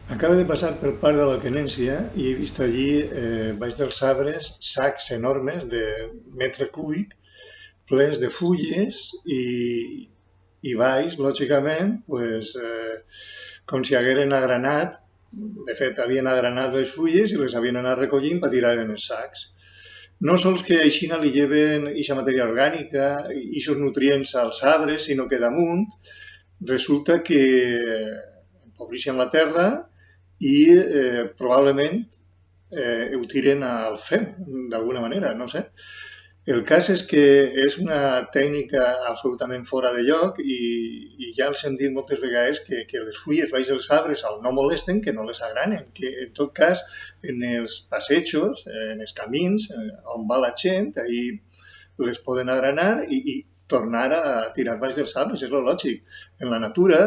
Acaba de passar pel parc de l'Alquenència i he vist allí, baix dels arbres, sacs enormes de metre cúbic plens de fulles i baix, lògicament, pues, com si hagueren agranat, de fet, havien agranat les fulles i les havien anat recollint per tirar en els sacs. No sols que així li lleven eixa matèria orgànica i eixos nutrients als arbres, sinó que damunt resulta que empobreixen la terra i probablement ho tiren al fem, d'alguna manera, no sé. El cas és que és una tècnica absolutament fora de lloc i ja els hem dit moltes vegades que les fulles baix dels arbres al no molesten, que no les agranen, que en tot cas en els passejos, en els camins on va la gent, ahí les poden agranar i tornar a tirar baix dels arbres, és lo lògic. En la natura,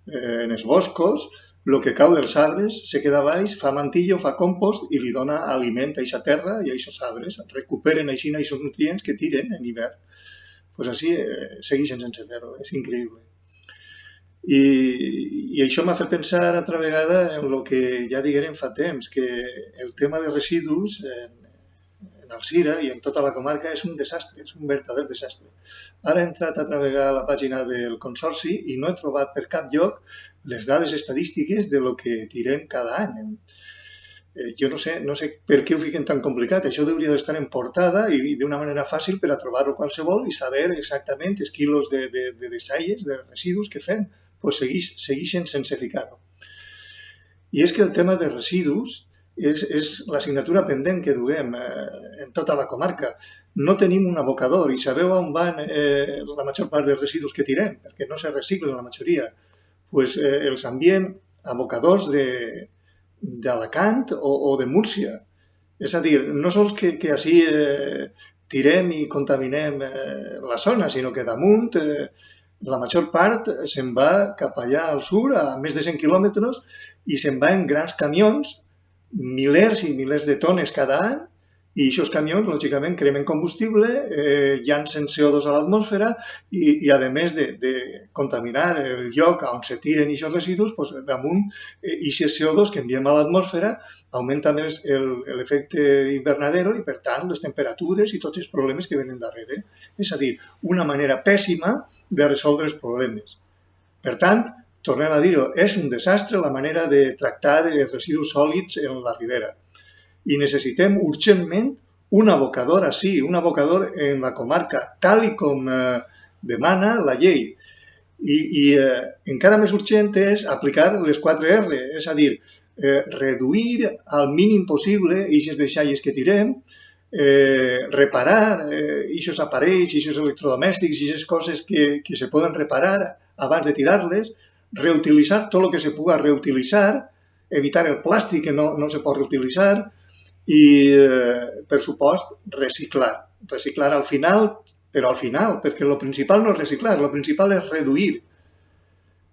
en els boscos, el que cau dels arbres se queda baix, fa mantillo, fa compost i li dona aliment a aquesta terra i a aquests arbres. Recuperen així aquests nutrients que tiren en hivern. Pues així segueixen sense fer-ho, és increïble. I això m'ha fet pensar altra vegada en el que ja diguérem fa temps, que el tema de residus en Alzira i en tota la comarca és un desastre, és un verdader desastre. Ara he entrat altra vegada a la pàgina del Consorci i no he trobat per cap lloc les dades estadístiques de lo que tirem cada any. Jo no sé per què ho fiquen tan complicat. Això hauria d'estar en portada i d'una manera fàcil per a trobar-ho qualsevol i saber exactament els quilos de deixalles, de residus que fem. Pues segueixen sense ficar-ho. I és que el tema de residus és l'assignatura pendent que duguem en tota la comarca. No tenim un abocador i sabeu on van la major part dels residus que tirem, perquè no se reciclen la majoria. Pues els envien abocadors d'Alacant o de Múrcia. És a dir, no sols que així tirem i contaminem la zona, sinó que damunt la major part se'n va cap allà al sud, a més de 100 quilòmetres, i se'n va en grans camions, milers i milers de tones cada any, i aquests camions, lògicament, cremen combustible, llancen CO2 a l'atmosfera i a més de contaminar el lloc on se tiren aquests residus, doncs, damunt aquest CO2 que enviem a l'atmosfera augmenta més l'efecte invernadero i, per tant, les temperatures i tots els problemes que venen darrere. És a dir, una manera pèssima de resoldre els problemes. Per tant, tornem a dir-ho, és un desastre la manera de tractar els residus sòlids en la ribera. I necessitem urgentment un abocador així, un abocador en la comarca, tal com demana la llei. I encara més urgent és aplicar les 4 R, és a dir, reduir al mínim possible aquestes deixalles que tirem, reparar aquests aparells, aquests electrodomèstics, aquestes coses que se poden reparar abans de tirar-les, reutilitzar tot el que se pugui reutilitzar, evitar el plàstic que no se pot reutilitzar i, per supost, reciclar. Reciclar al final, però al final, perquè el principal no és reciclar, el principal és reduir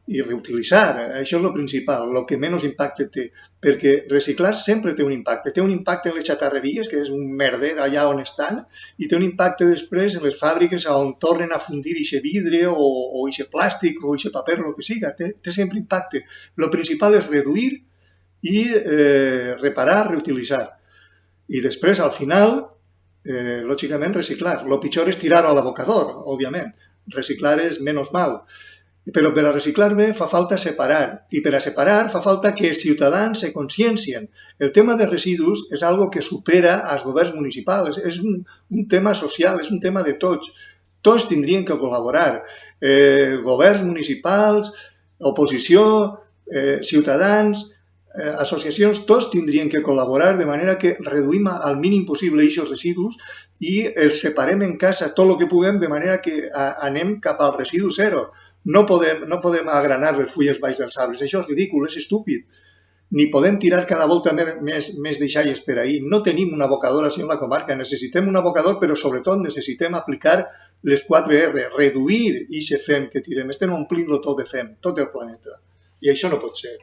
i reutilitzar. Això és el principal, el que menys impacte té, perquè reciclar sempre té un impacte. Té un impacte en les xatarreries, que és un merder allà on estan, i té un impacte després en les fàbriques on tornen a fundir aquest vidre o aquest plàstic o aquest paper o el que siga. Té sempre impacte. El principal és reduir i reparar, reutilitzar. I després, al final, lògicament, reciclar. El pitjor és tirar-ho a l'abocador, òbviament. Reciclar és menys mal. Però per a reciclar bé fa falta separar, i per a separar fa falta que els ciutadans se consciencien. El tema de residus és algo que supera als governs municipals, és un tema social, és un tema de tots. Tots tindrien que col·laborar, governs municipals, oposició, ciutadans, associacions, tots tindrien que col·laborar de manera que reduïm al mínim possible aquests residus i els separem en casa tot el que puguem de manera que anem cap al residu zero. No podem agranar les fulles baix dels arbres, això és ridícul, és estúpid. Ni podem tirar cada volta més deixalles per ahir. No tenim un abocador així en la comarca, necessitem un abocador, però sobretot necessitem aplicar les 4 R, reduir aquest fem que tirem. Estem omplint-lo tot de fem, tot el planeta. I això no pot ser.